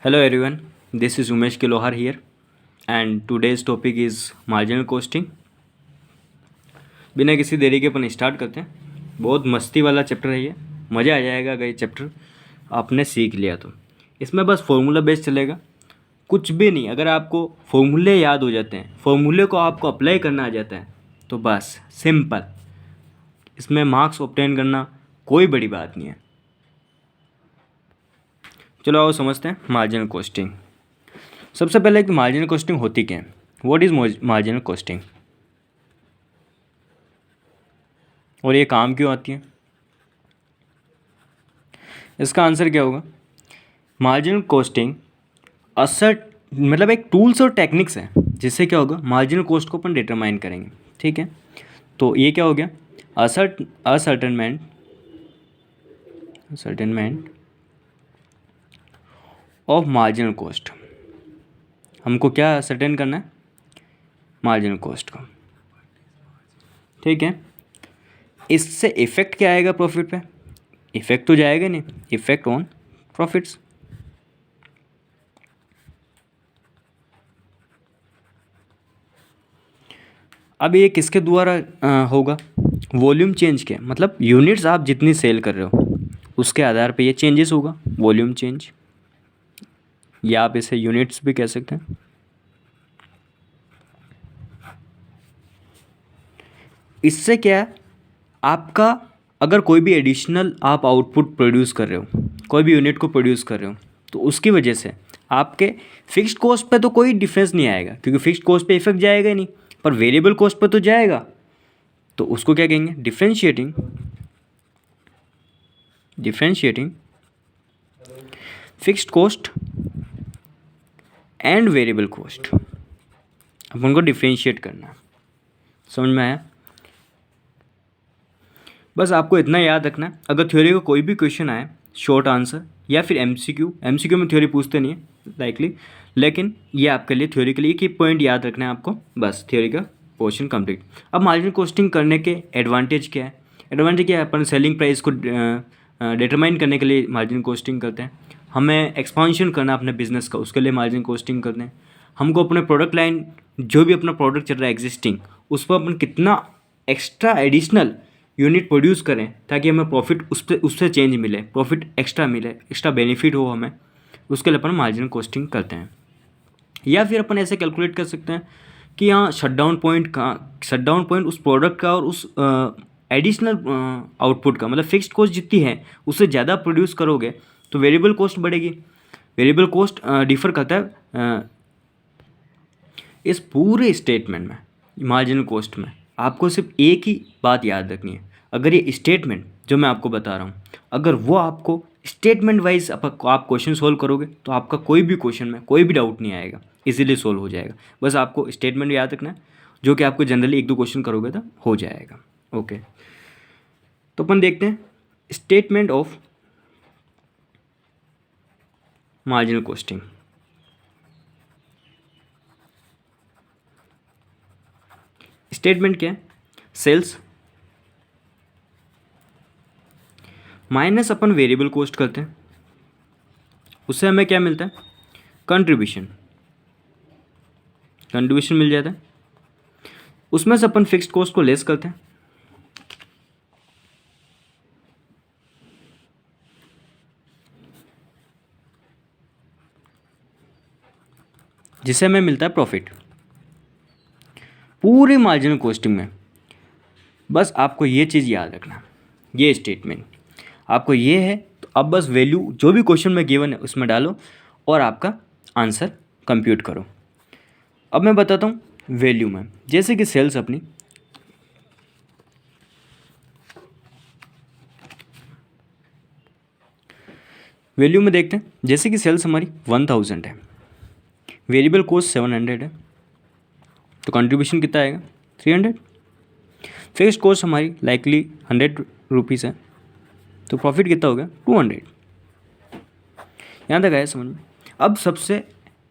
Hello everyone, this is Umesh Kilohar here and today's topic is marginal costing। बिना किसी देरी के अपन start करते हैं। बहुत मस्ती वाला चैप्टर है ये, मज़ा आ जाएगा अगर ये चैप्टर आपने सीख लिया तो। इसमें बस फॉर्मूला बेस चलेगा, कुछ भी नहीं। अगर आपको फॉर्मूले याद हो जाते हैं, फॉर्मूले को आपको अप्लाई करना आ जाता है तो बस सिंपल, इसमें मार्क्स ऑब्टेन करना कोई बड़ी बात नहीं है। चलो आओ समझते हैं मार्जिनल कॉस्टिंग। सबसे पहले कि मार्जिनल कॉस्टिंग होती क्या है, व्हाट इज़ मार्जिनल कॉस्टिंग और ये काम क्यों आती है। इसका आंसर क्या होगा, मार्जिनल कॉस्टिंग असर्ट मतलब एक टूल्स और टेक्निक्स है जिससे क्या होगा, मार्जिनल कॉस्ट को अपन डिटरमाइन करेंगे। ठीक है, तो ये क्या हो गया, असर्टेनमेंट ऑफ मार्जिनल कॉस्ट। हमको क्या सर्टेन करना है, मार्जिनल कॉस्ट को। ठीक है, इससे इफेक्ट क्या आएगा प्रॉफिट पे, इफेक्ट तो जाएगा नहीं, इफेक्ट ऑन प्रॉफिट्स। अब ये किसके द्वारा होगा, वॉल्यूम चेंज के, मतलब यूनिट्स आप जितनी सेल कर रहे हो उसके आधार पे ये चेंजेस होगा, वॉल्यूम चेंज, या आप इसे यूनिट्स भी कह सकते हैं। इससे क्या है, आपका अगर कोई भी एडिशनल आप आउटपुट प्रोड्यूस कर रहे हो, कोई भी यूनिट को प्रोड्यूस कर रहे हो, तो उसकी वजह से आपके फिक्स्ड कॉस्ट पे तो कोई डिफरेंस नहीं आएगा, क्योंकि फिक्स्ड कॉस्ट पे इफेक्ट जाएगा ही नहीं, पर वेरिएबल कॉस्ट पे तो जाएगा। तो उसको क्या कहेंगे, differentiating fixed cost and variable cost. अपन को डिफरेंशिएट करना है, समझ में आया। बस आपको इतना याद रखना है, अगर थ्योरी का कोई भी क्वेश्चन आए, शॉर्ट आंसर या फिर एमसीक्यू में थ्योरी पूछते नहीं है लाइकली, लेकिन ये आपके लिए थ्योरी के लिए की पॉइंट याद रखना है आपको, बस थ्योरी का पोर्शन कंप्लीट। अब मार्जिनल कॉस्टिंग करने के एडवांटेज क्या है, एडवांटेज क्या है, अपन सेलिंग प्राइस को डिटरमाइन करने के लिए मार्जिनल कॉस्टिंग करते हैं। हमें एक्सपांशन करना अपने बिजनेस का, उसके लिए मार्जिनल कॉस्टिंग करते हैं। हमको अपने प्रोडक्ट लाइन, जो भी अपना प्रोडक्ट चल रहा है एग्जिस्टिंग, उस पर अपन कितना एक्स्ट्रा एडिशनल यूनिट प्रोड्यूस करें ताकि हमें प्रॉफिट उससे चेंज मिले, प्रॉफिट एक्स्ट्रा मिले, एक्स्ट्रा बेनिफिट हो हमें, उसके लिए अपन मार्जिनल कॉस्टिंग करते हैं। या फिर अपन ऐसे कैलकुलेट कर सकते हैं कि यहाँ शटडाउन पॉइंट उस प्रोडक्ट का और उस एडिशनल आउटपुट का, मतलब फिक्स्ड कॉस्ट जितनी है उससे ज़्यादा प्रोड्यूस करोगे तो वेरिएबल कॉस्ट बढ़ेगी। वेरिएबल कॉस्ट डिफर करता है इस पूरे स्टेटमेंट में, मार्जिनल कॉस्ट में। आपको सिर्फ एक ही बात याद रखनी है, अगर ये स्टेटमेंट जो मैं आपको बता रहा हूँ, अगर वो आपको स्टेटमेंट वाइज आप क्वेश्चन सोल्व करोगे तो आपका कोई भी क्वेश्चन में कोई भी डाउट नहीं आएगा, इजीली सोल्व हो जाएगा। बस आपको स्टेटमेंट याद रखना है, जो कि आपको जनरली एक दो क्वेश्चन करोगे तो हो जाएगा। ओके, तो अपन देखते हैं statement of marginal costing. Statement क्या है, सेल्स माइनस अपन वेरिएबल कॉस्ट करते हैं, उससे हमें क्या मिलता है, कंट्रीब्यूशन मिल जाता है। उसमें से अपन फिक्स्ड कॉस्ट को लेस करते हैं, जिससे हमें मिलता है प्रॉफिट। पूरी मार्जिनल कॉस्टिंग में बस आपको ये चीज़ याद रखना, ये स्टेटमेंट आपको ये है, तो अब बस वैल्यू जो भी क्वेश्चन में गिवन है उसमें डालो और आपका आंसर कंप्यूट करो। अब मैं बताता हूँ वैल्यू में, जैसे कि सेल्स अपनी वैल्यू में देखते हैं, जैसे कि सेल्स हमारी 1000 है, वेरिएबल कॉस्ट 700 है, तो कंट्रीब्यूशन कितना आएगा 300। फिक्स्ड कॉस्ट हमारी लाइकली 100 रुपीज़ है, तो प्रॉफिट कितना हो गया 200। यहाँ तक आया समझ में। अब सबसे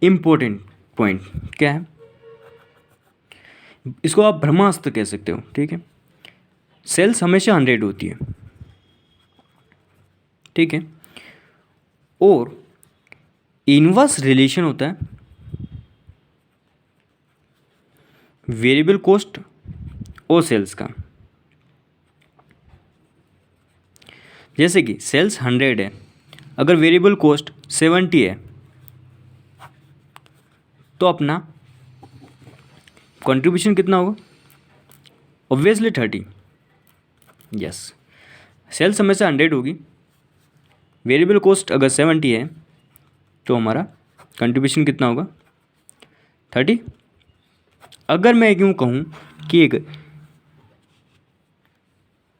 इम्पोर्टेंट पॉइंट क्या है, इसको आप ब्रह्मास्त्र कह सकते हो। ठीक है, सेल्स हमेशा 100 होती है, ठीक है, और इनवर्स रिलेशन होता है वेरिएबल कॉस्ट और सेल्स का। जैसे कि सेल्स 100 है, अगर वेरिएबल कॉस्ट 70 है तो अपना कंट्रीब्यूशन कितना होगा? ऑब्वियसली 30। यस, सेल्स हमेशा 100 होगी, वेरिएबल कॉस्ट अगर 70 है तो हमारा कंट्रीब्यूशन कितना होगा? 30। अगर मैं यूँ कहूँ कि एक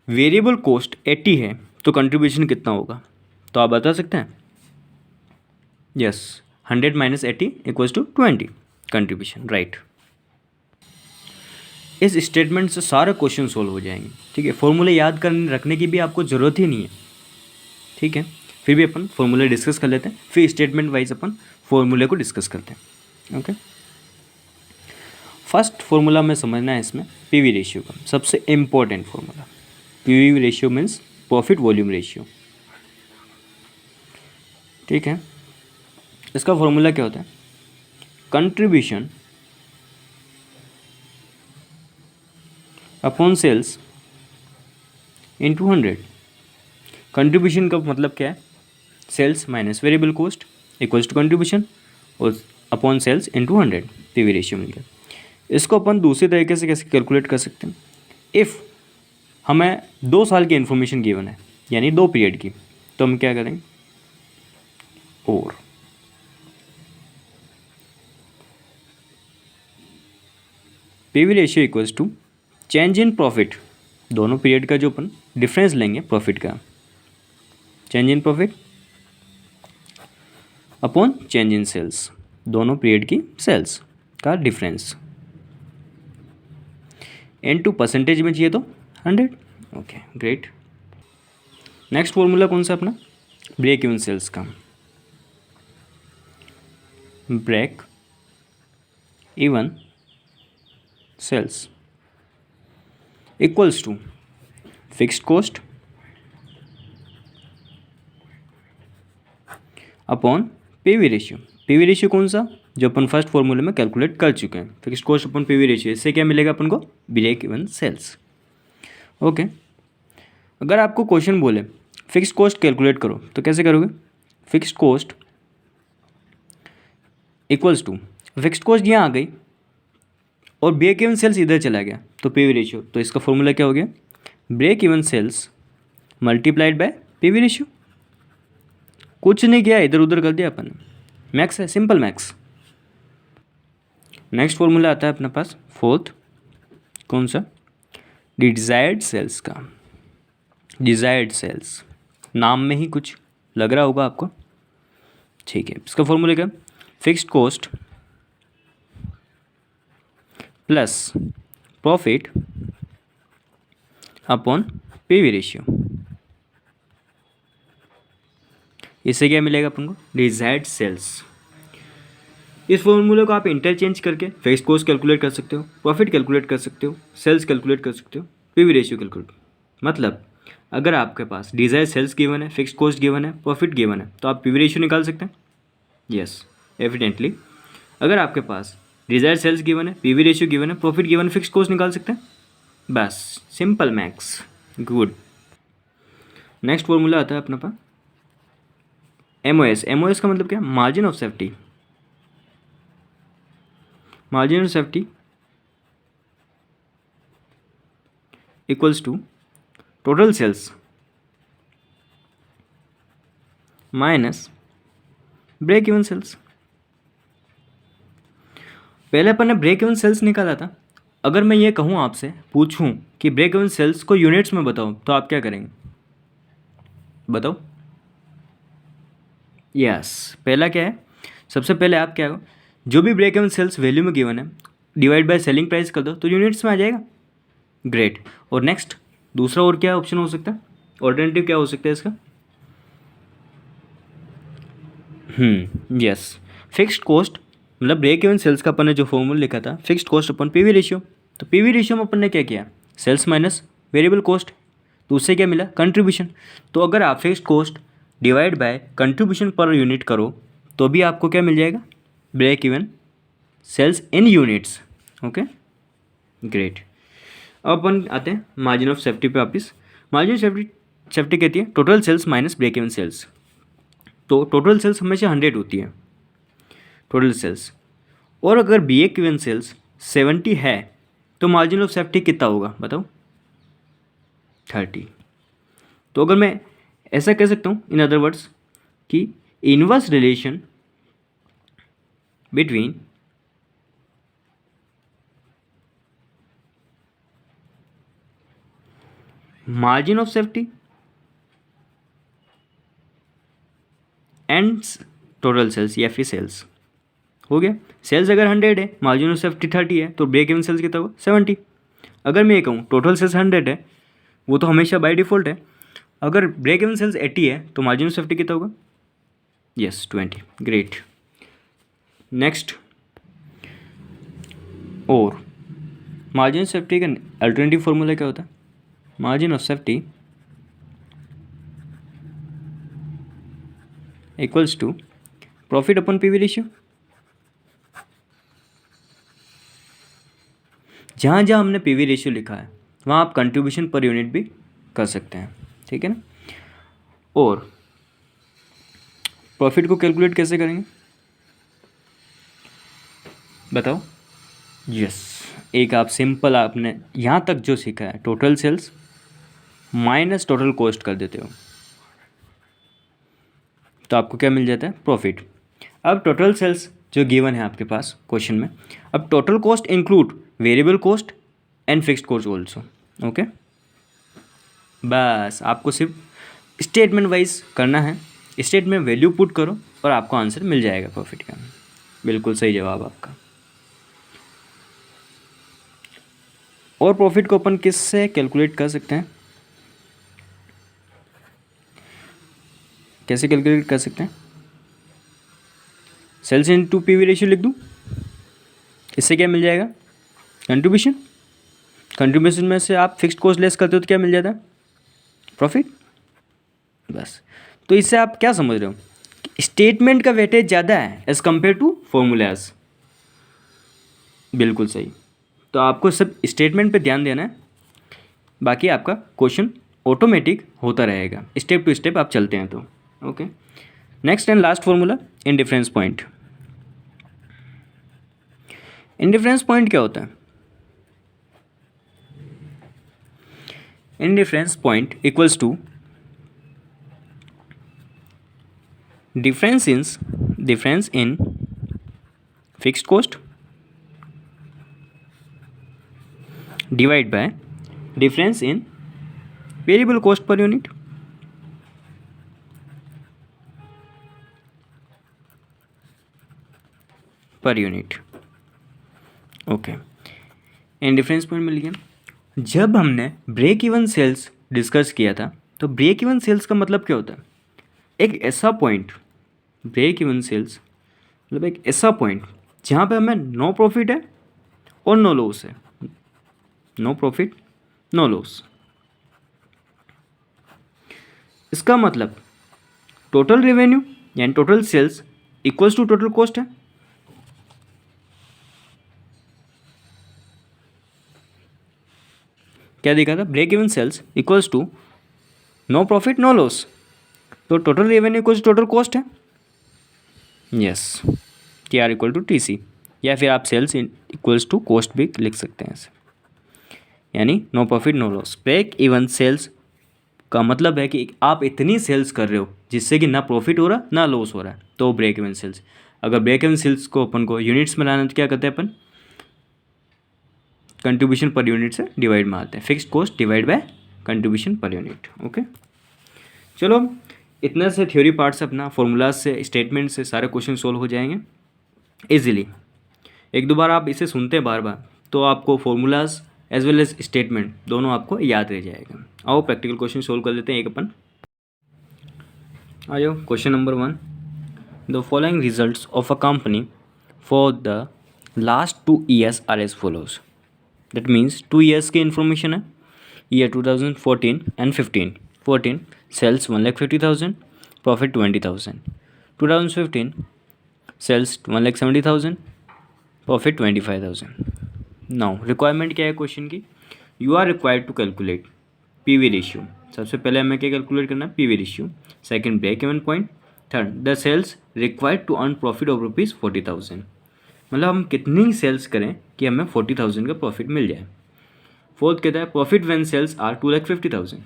वेरिएबल कॉस्ट 80 है तो कंट्रीब्यूशन कितना होगा, तो आप बता सकते हैं? Yes, 100 minus 80 equals to 20 contribution, right. इस स्टेटमेंट से सारे क्वेश्चन सोल्व हो जाएंगे, ठीक है। फॉर्मूले याद करने रखने की भी आपको ज़रूरत ही नहीं है, ठीक है। फिर भी अपन फॉर्मूले डिस्कस कर लेते हैं, फिर स्टेटमेंट वाइज अपन फॉर्मूले को डिस्कस करते हैं, ओके। फर्स्ट फॉर्मूला में समझना है इसमें पीवी रेशियो का, सबसे important formula. PV ratio means profit volume ratio, ठीक है। इसका फॉर्मूला क्या होता है? Contribution upon sales into 100। Contribution का मतलब क्या है? Sales minus variable cost equals to contribution और upon sales into 100 PV ratio मिल गया। इसको अपन दूसरी तरीके से कैसे कैलकुलेट कर सकते हैं? इफ़ हमें 2 साल की इन्फॉर्मेशन गिवन है, यानी 2 पीरियड की, तो हम क्या करेंगे? और PV ratio equals to change in profit, दोनों पीरियड का जो अपन डिफरेंस लेंगे प्रॉफिट का, change in profit upon change in sales, दोनों पीरियड की सेल्स का डिफरेंस, इनटू परसेंटेज में चाहिए तो 100। Okay, great. नेक्स्ट फॉर्मूला कौन सा अपना? ब्रेक इवन सेल्स का। Break even sales equals to fixed cost upon PV ratio. PV ratio कौन सा? जो अपन फर्स्ट फॉर्मूले में कैलकुलेट कर चुके हैं, fixed cost upon PV ratio. इससे क्या मिलेगा अपन को? Break even sales, okay. अगर आपको क्वेश्चन बोले फिक्स्ड कॉस्ट कैलकुलेट करो, तो कैसे करोगे? Fixed cost equals to, fixed cost यहाँ आ गई और ब्रेक इवन सेल्स इधर चला गया, तो पीवी रेशियो। तो इसका फॉर्मूला क्या हो गया? Break even sales multiplied by PV ratio. कुछ नहीं किया, इधर उधर कर दिया अपन, मैक्स है, सिंपल मैक्स। नेक्स्ट फॉर्मूला आता है अपने पास फोर्थ, कौन सा? डिजायर्ड सेल्स का। डिजायर्ड सेल्स, नाम में ही कुछ लग रहा होगा आपको, ठीक है। इसका फॉर्मूला क्या? Fixed cost plus profit upon PV ratio. इससे क्या मिलेगा अपन को? Desired sales. इस फॉर्मूले को आप इंटरचेंज करके फिक्स्ड कॉस्ट कैलकुलेट कर सकते हो, प्रॉफिट कैलकुलेट कर सकते हो, सेल्स कैलकुलेट कर सकते हो, पीवी रेशियो कैलकुलेट। मतलब अगर आपके पास डिजायर्ड सेल्स गिवन है, फिक्स्ड कॉस्ट गिवन है, प्रॉफिट गिवन है, तो आप पीवी रेशियो निकाल सकते हैं। यस, एविडेंटली अगर आपके पास डिजायर्ड सेल्स गिवन है, पीवी रेशियो गिवन है, प्रॉफिट गिवन है, फिक्स्ड कॉस्ट निकाल सकते हैं। बस, simple maths, good. Next formula आता है अपने पास एमओएस। एमओएस का मतलब क्या? Margin of safety. Margin of safety equals to total sales minus break even sales. पहले अपन ने ब्रेक इवन सेल्स निकाला था। अगर मैं ये कहूँ आपसे, पूछूं कि ब्रेक इवन सेल्स को यूनिट्स में बताओ, तो आप क्या करेंगे? बताओ। यस, पहला क्या है? सबसे पहले आप क्या हो, जो भी ब्रेक इवन सेल्स वैल्यू में गिवन है डिवाइड बाय सेलिंग प्राइस कर दो, तो यूनिट्स में आ जाएगा। ग्रेट। और नेक्स्ट दूसरा और क्या ऑप्शन हो सकता है? ऑल्टरनेटिव क्या हो सकता है इसका? यस, फिक्स्ड कॉस्ट मतलब ब्रेक इवन सेल्स का अपन ने जो फॉर्मूला लिखा था, fixed cost upon PV ratio. तो पीवी रेशियो में अपन ने क्या किया? सेल्स माइनस वेरिएबल कॉस्ट, तो उससे क्या मिला? कंट्रीब्यूशन। तो अगर आप fixed cost divide by contribution per unit करो तो भी आपको क्या मिल जाएगा, ब्रेक इवन सेल्स इन यूनिट्स। Okay great. अब अपन आते हैं मार्जिन ऑफ सेफ्टी पे वापस। मार्जिन सेफ्टी कहती है total sales minus break even sales. तो टोटल सेल्स हमेशा 100 होती है, टोटल सेल्स, और अगर ब्रेक इवन सेल्स 70 है तो मार्जिन ऑफ सेफ्टी कितना होगा बताओ, 30। तो अगर मैं ऐसा कह सकता हूँ इन अदर वर्ड्स कि inverse relation between margin of safety and total sales या फिर सेल्स हो गया। सेल्स अगर 100 है, मार्जिन ऑफ सेफ्टी 30 है, तो ब्रेक इवन सेल्स कितना होगा 70। अगर मैं ये कहूँ टोटल सेल्स 100 है, वो तो हमेशा बाय डिफ़ॉल्ट है, अगर ब्रेक इवन सेल्स 80 है तो मार्जिन ऑफ सेफ्टी कितना होगा, यस 20। ग्रेट। नेक्स्ट, और मार्जिन ऑफ सेफ्टी का अल्टरनेटिव फॉर्मूला क्या होता है, margin of safety equals to profit upon PV ratio. जहाँ जहाँ हमने पीवी रेशियो लिखा है वहाँ आप कंट्रीब्यूशन पर यूनिट भी कर सकते हैं, ठीक है ना। और प्रॉफिट को कैलकुलेट कैसे करेंगे बताओ, यस एक आप सिंपल आपने यहाँ तक जो सीखा है total sales minus total cost कर देते हो तो आपको क्या मिल जाता है, प्रॉफिट। अब टोटल सेल्स जो गिवन है आपके पास क्वेश्चन में, अब total cost include variable cost and fixed cost also. Okay, बस आपको सिर्फ स्टेटमेंट वाइज करना है, स्टेटमेंट में वैल्यू पुट करो और आपको आंसर मिल जाएगा प्रॉफिट का। बिल्कुल सही जवाब आपका। और प्रॉफिट को अपन किससे कैलकुलेट कर सकते हैं, कैसे कैलकुलेट कर सकते हैं, सेल्स इनटू पीवी रेशियो लिख दूं, इससे क्या मिल जाएगा, कंट्रीब्यूशन। कंट्रीब्यूशन में से आप फिक्स्ड कॉस्ट लेस करते हो तो क्या मिल जाता है, प्रॉफिट। बस, तो इससे आप क्या समझ रहे हो, स्टेटमेंट का वेटेज ज़्यादा है एज़ कम्पेयर टू फॉर्मूलाज। बिल्कुल सही। तो आपको सब स्टेटमेंट पे ध्यान देना है, बाकी आपका क्वेश्चन ऑटोमेटिक होता रहेगा, स्टेप टू स्टेप आप चलते हैं तो। Okay, next and last formula, indifference point. Indifference point क्या होता है, indifference point equals to difference in fixed cost divide by difference in variable cost per unit. Per unit. Okay, and difference point मिल गया। जब हमने break even sales discuss किया था तो ब्रेक इवन सेल्स का मतलब क्या होता है, एक ऐसा पॉइंट, ब्रेक इवन सेल्स मतलब एक ऐसा पॉइंट जहाँ पे हमें नो प्रॉफिट है और नो लॉस है, नो प्रॉफिट नो लॉस। इसका मतलब टोटल रेवेन्यू यानी total sales equals to total cost है। क्या देखा था, break even sales equals to no profit no loss, तो total revenue equals total cost है। Yes, T R equal to T C, या फिर आप सेल्स इक्वल्स टू कॉस्ट भी लिख सकते हैं ऐसे, यानी no profit no loss. Break even sales का मतलब है कि आप इतनी सेल्स कर रहे हो जिससे कि ना प्रॉफिट हो रहा ना लॉस हो रहा है, तो ब्रेक इवन सेल्स। अगर ब्रेक इवन सेल्स को अपन को यूनिट्स में लाना तो क्या करते हैं अपन, कंट्रीब्यूशन पर यूनिट से डिवाइड में आते हैं, fixed cost divide by contribution per unit. Okay, चलो इतना से थ्योरी पार्ट से अपना फॉर्मूलाज से स्टेटमेंट से सारे क्वेश्चन सोल्व हो जाएंगे इजीली। एक दो बार आप इसे सुनते हैं बार बार तो आपको formulas as well as statement दोनों आपको याद रह जाएगा। आओ प्रैक्टिकल क्वेश्चन सोल्व कर लेते हैं एक अपन। आ जाओ, question number 1, the following results of a company for the last 2 years are as follows. That means 2 years की इन्फॉर्मेशन है, year 2014 and 15। 14 sales 1,50,000, profit 20,000। 2015 sales 1,70,000, profit 25,000। Now requirement क्या है क्वेश्चन की, you are required to calculate PV ratio. सबसे पहले हमें क्या calculate करना है, PV ratio. Second break even point. Third the sales required to earn profit of ₹40,000, मतलब हम कितनी सेल्स करें कि हमें 40,000 का प्रॉफिट मिल जाए। फोर्थ कहता है प्रॉफिट व्हेन सेल्स आर 2,50,000,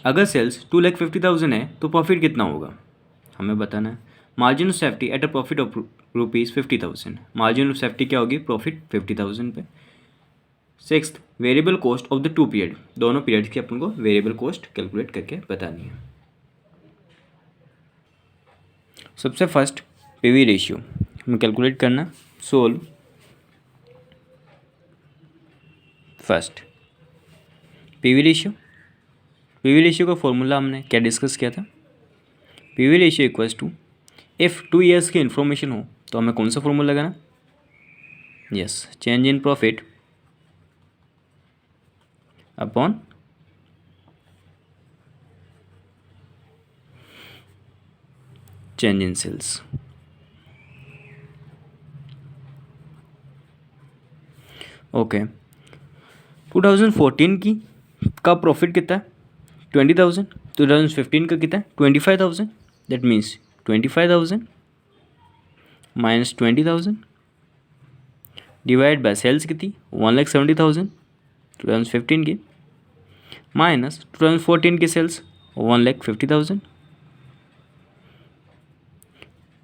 अगर सेल्स 2,50,000 है तो प्रॉफिट कितना होगा हमें बताना है। Margin of safety at a profit of ₹50,000, margin of safety क्या होगी, प्रॉफिट 50,000 पे। Sixth variable cost of the to period, दोनों पीरियड्स की अपन को वेरिएबल कॉस्ट कैलकुलेट करके बतानी है। सबसे फर्स्ट पीवी रेशियो हमें कैलकुलेट करना, solve first PV ratio. PV ratio का फॉर्मूला हमने क्या डिस्कस किया था, PV ratio equals to, if 2 years की इन्फॉर्मेशन हो तो हमें कौन सा फॉर्मूला लगाना, yes, change in profit upon change in sales. Okay 2014 की का प्रॉफिट कितना है 20,000, 2015 का कितना है 25,000, that means 25,000 minus 20,000 divide by sales कितनी 1,70,000 2015 की, माइनस 2014 की सेल्स 1,50,000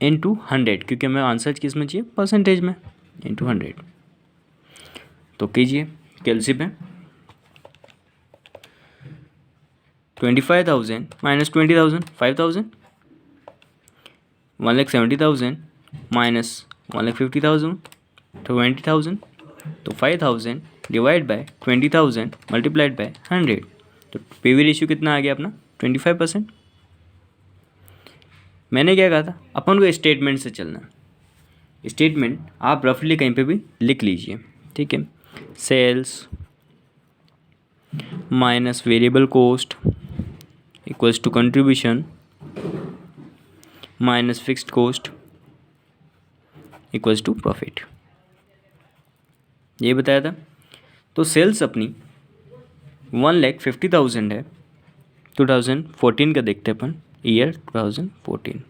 इंटू 100, क्योंकि हमें आंसर किस में चाहिए, परसेंटेज में, इंटू 100। तो कीजिए कैलसी पे, 25,000 माइनस 20,000 5,000, 1,70,000 माइनस 1,50,000 20,000, तो 5,000 डिवाइड बाय 20,000 मल्टीप्लाइड बाय 100, तो पीवी रेशियो कितना आ गया अपना 25%। मैंने क्या कहा था, अपन को स्टेटमेंट से चलना, स्टेटमेंट आप रफली कहीं पे भी लिख लीजिए, ठीक है। Sales minus variable cost equals to contribution minus fixed cost equals to profit, ये बताया था। तो सेल्स अपनी 1,50,000 है, 2014 का देखते अपन, ईयर 2014।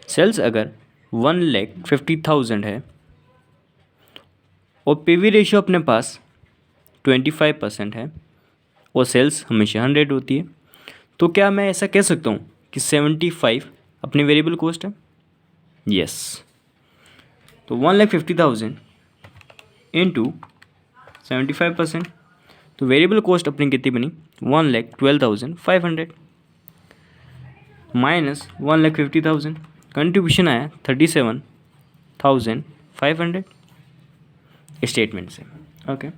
सेल्स अगर 1,50,000 है और पीवी रेशियो अपने पास 25% है और सेल्स हमेशा 100 होती है, तो क्या मैं ऐसा कह सकता हूँ कि 75 अपनी वेरिएबल कॉस्ट है, यस। तो 1,50,000 इंटू 75%, तो वेरिएबल कॉस्ट अपनी कितनी बनी 1,12,500 माइनस 1,50,000, कंट्रीब्यूशन आया 37,500 स्टेटमेंट से, ओके।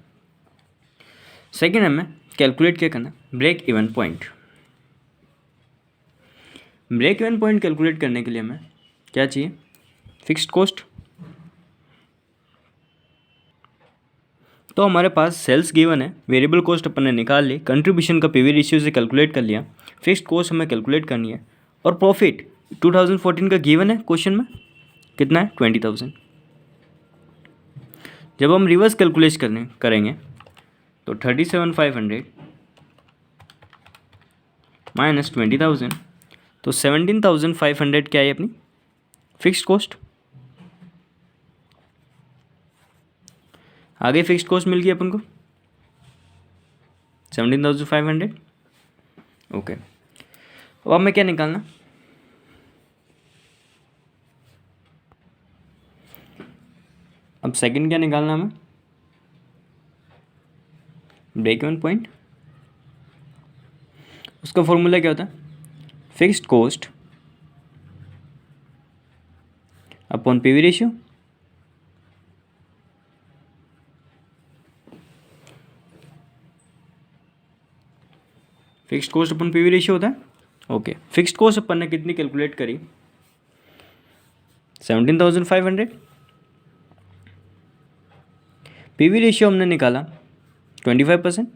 सेकेंड हमें कैलकुलेट क्या करना, break even point. Break even point calculate करने के लिए हमें क्या चाहिए, फिक्स्ड कॉस्ट। तो हमारे पास सेल्स गिवन है, वेरिएबल कॉस्ट अपन ने निकाल ली, कंट्रीब्यूशन का पीवी रेशियो से कैलकुलेट कर लिया, फिक्स्ड कॉस्ट हमें कैलकुलेट करनी है, और प्रॉफिट 2014 का गिवन है क्वेश्चन में कितना है 20,000। जब हम रिवर्स कैलकुलेट करेंगे तो 37,500 माइनस 20,000, तो 17,500 क्या है अपनी फिक्स्ड कॉस्ट। आगे फिक्स्ड कॉस्ट मिल गई अपन को 17,500, ओके। अब हमें क्या निकालना, अब सेकंड क्या निकालना हमें, ब्रेक इवन पॉइंट। उसका फॉर्मूला क्या होता है, fixed cost upon PV ratio, fixed cost upon PV ratio होता है, ओके। फिक्स्ड कॉस्ट अपन ने कितनी कैलकुलेट करी 17,500, पीवी रेशियो हमने निकाला 25%,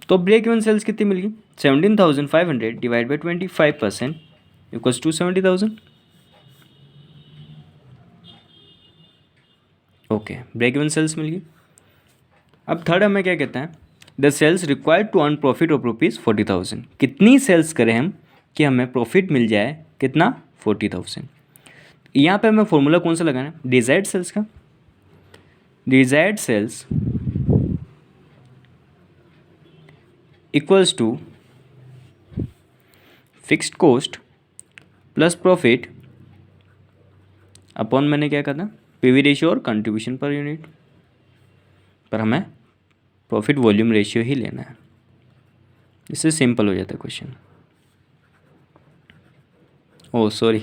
तो ब्रेक इवन सेल्स कितनी मिल गई? 17,500 divide by 25% equals to 70,000। Okay, break even sales मिल गई। अब थर्ड हमें क्या कहते हैं? The sales required to earn profit of ₹40,000। कितनी सेल्स करें हम कि हमें प्रॉफिट मिल जाए? कितना? 40,000। यहाँ पे हमें फॉर्मूला कौन सा लगाना है? डिजायर्ड सेल्स का। Desired sales equals to fixed cost plus profit upon, मैंने क्या कहा था, पीवी रेशियो और कंट्रीब्यूशन पर यूनिट। पर हमें प्रॉफिट वॉल्यूम रेशियो ही लेना है, इससे सिंपल हो जाता है क्वेश्चन। ओह सॉरी,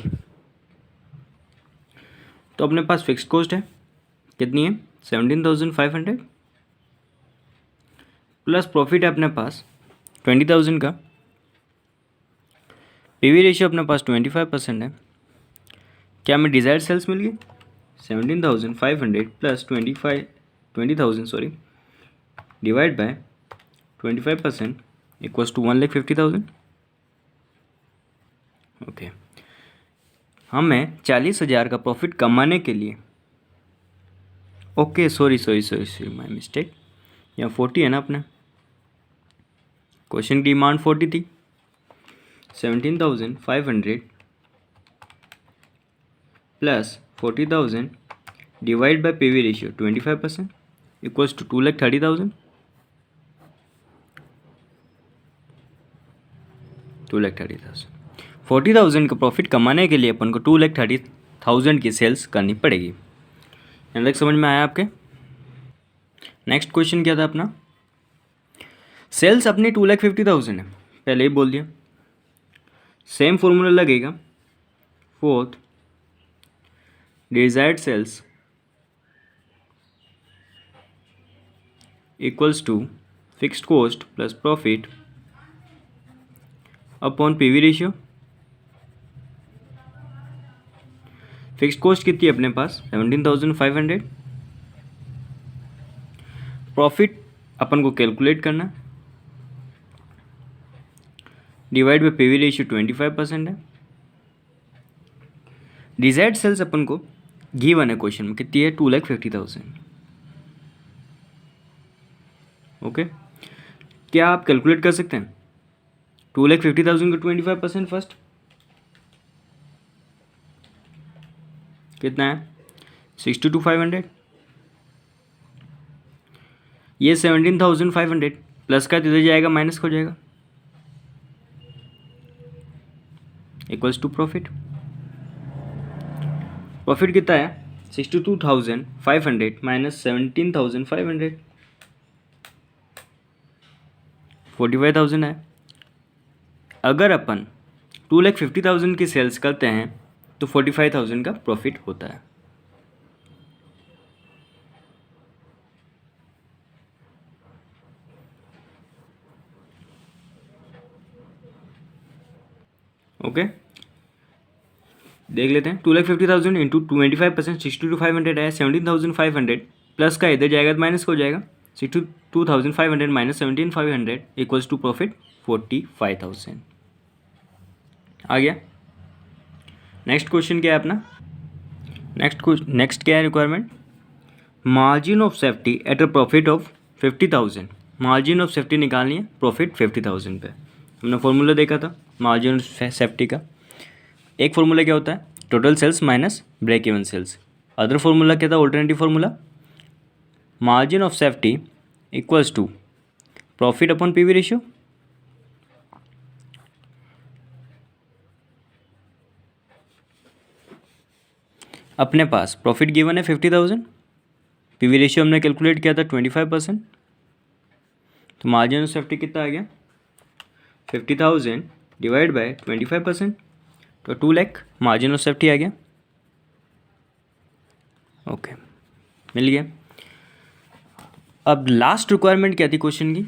तो अपने पास फिक्स्ड कॉस्ट है, कितनी है? 17,500 प्लस प्रॉफिट है अपने पास 20,000 का। पीवी रेशियो अपने पास 25% है। क्या हमें डिजायर्ड सेल्स मिल गई? 17,500 plus 20,000 sorry divide by 25% equals to 1,50,000। Okay, हमें 40,000 का प्रॉफिट कमाने के लिए, ओके सॉरी माय मिस्टेक, यहाँ 40 है ना अपने, क्वेश्चन की डिमांड 40 थी। 17,500 plus 40,000 divide by PV ratio 25% equals to 2,30,000। 2,30,000। 40,000 का प्रॉफिट कमाने के लिए अपन को 2,30,000 की सेल्स करनी पड़ेगी। यहाँ तक समझ में आया आपके? नेक्स्ट क्वेश्चन क्या था अपना? सेल्स अपनी 2,50,000 है, पहले ही बोल दिया। सेम फॉर्मूला लगेगा। Fourth, desired sales equals to fixed cost plus profit upon PV ratio. Fixed cost कितनी है अपने पास? 17,500। प्रॉफिट अपन को कैलकुलेट करना, डिवाइड बाई पीवी रेशियो 25% है। डिजायर्ड सेल्स अपन को गिवन है क्वेश्चन में, कितनी है? 2,50,000। ओके, क्या आप कैलकुलेट कर सकते हैं 2,50,000 का 25% फर्स्ट कितना है? 62,500। ये 17,500 प्लस का इधर जाएगा माइनस हो जाएगा इक्वल्स टू प्रॉफिट। प्रॉफिट कितना है? 62,500 माइनस 17,500, 45,000 है। अगर अपन 2,50,000 की सेल्स करते हैं तो 45,000 का प्रॉफिट होता है। ओके, देख लेते हैं। 2,50,000 इंटू 25%, 62,500 है, 17,500 प्लस का इधर जाएगा तो माइनस हो जाएगा। 62,500 माइनस 17,500 इक्वल्स टू प्रॉफिट 45,000 आ गया। नेक्स्ट क्वेश्चन क्या है अपना? नेक्स्ट क्या है requirement? Margin of safety at a profit of 50,000। Margin of safety निकालनी है प्रॉफिट 50,000 पे। हमने फॉर्मूला देखा था मार्जिन ऑफ सेफ्टी का। एक फॉर्मूला क्या होता है? Total sales minus break even sales. Other formula क्या था? Alternative formula, margin of safety equals to profit upon PV ratio. अपने पास प्रॉफिट गिवन है 50,000, पीवी रेशियो हमने कैलकुलेट किया था 25%, तो मार्जिन ऑफ सेफ्टी कितना आ गया? 50,000 डिवाइड बाय 25%, तो 2 लाख मार्जिन ऑफ सेफ्टी आ गया। ओके, मिल गया। अब लास्ट रिक्वायरमेंट क्या थी क्वेश्चन की?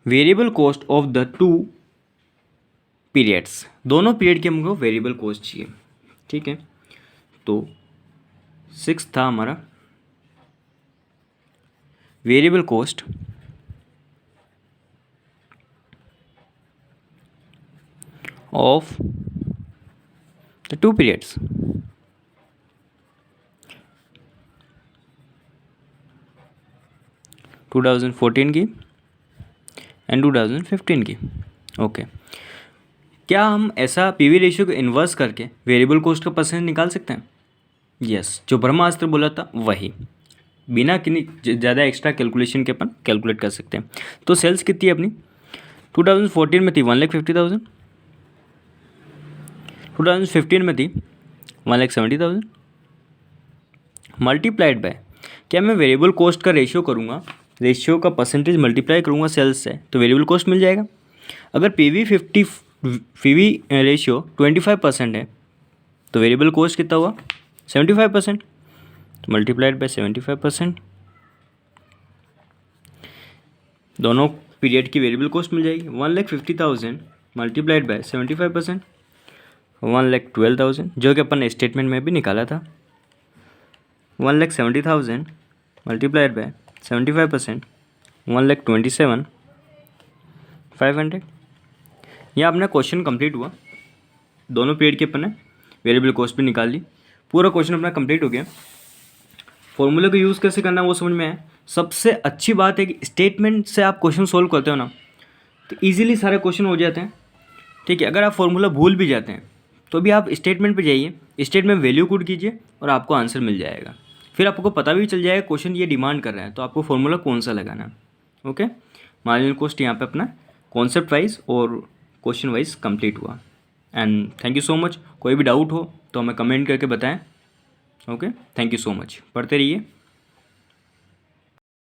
Variable cost of the two periods. दोनों पीरियड के हमको वेरिएबल कॉस्ट चाहिए, ठीक है। तो 6 था हमारा variable cost of the two periods. To 2014 की एंड 2015 की। ओके, क्या हम ऐसा पीवी रेशियो को इन्वर्स करके वेरिएबल कॉस्ट का परसेंटेज निकाल सकते हैं? यस, जो ब्रह्मास्त्र बोला था वही, बिना किन्हीं ज़्यादा एक्स्ट्रा कैलकुलेशन के अपन कैलकुलेट कर सकते हैं। तो सेल्स कितनी है अपनी? 2014 में थी 1,50,000, 2015 में थी 1,70,000, मल्टीप्लाइड बाय, क्या मैं वेरिएबल कॉस्ट का रेशियो करूँगा, रेशियो का परसेंटेज मल्टीप्लाई करूँगा सेल्स से तो वेरिएबल कॉस्ट मिल जाएगा। अगर पीवी रेशियो 25% है तो वेरिएबल कॉस्ट कितना हुआ? 75%, तो मल्टीप्लाइड बाय 75%, दोनों पीरियड की वेरिएबल कॉस्ट मिल जाएगी। 1,50,000 मल्टीप्लाइड बाय 75%, 1,12,000, जो कि अपन ने स्टेटमेंट में भी निकाला था। 1,70,000 मल्टीप्लाइड बाय 75%, 1,27,500। यह अपना क्वेश्चन कंप्लीट हुआ। दोनों पीरियड के अपन ने वेरिएबल कॉस्ट भी निकाल ली। पूरा क्वेश्चन अपना कंप्लीट हो गया। फॉर्मूले को यूज़ कैसे करना है वो समझ में आया। सबसे अच्छी बात है कि स्टेटमेंट से आप क्वेश्चन सोल्व करते हो ना तो इजीली सारे क्वेश्चन हो जाते हैं। ठीक है, अगर आप फॉर्मूला भूल भी जाते हैं तो भी आप स्टेटमेंट पे जाइए, स्टेटमेंट वैल्यू पुट कीजिए और आपको आंसर मिल जाएगा। फिर आपको पता भी चल जाएगा क्वेश्चन ये डिमांड कर रहा है तो आपको फॉर्मूला कौन सा लगाना है। ओके, मार्जिनल कॉस्ट यहाँ पे अपना कॉन्सेप्ट वाइज और क्वेश्चन वाइज कंप्लीट हुआ। And thank you so much. कोई भी डाउट हो तो हमें कमेंट करके बताएं। Okay, thank you so much. पढ़ते रहिए।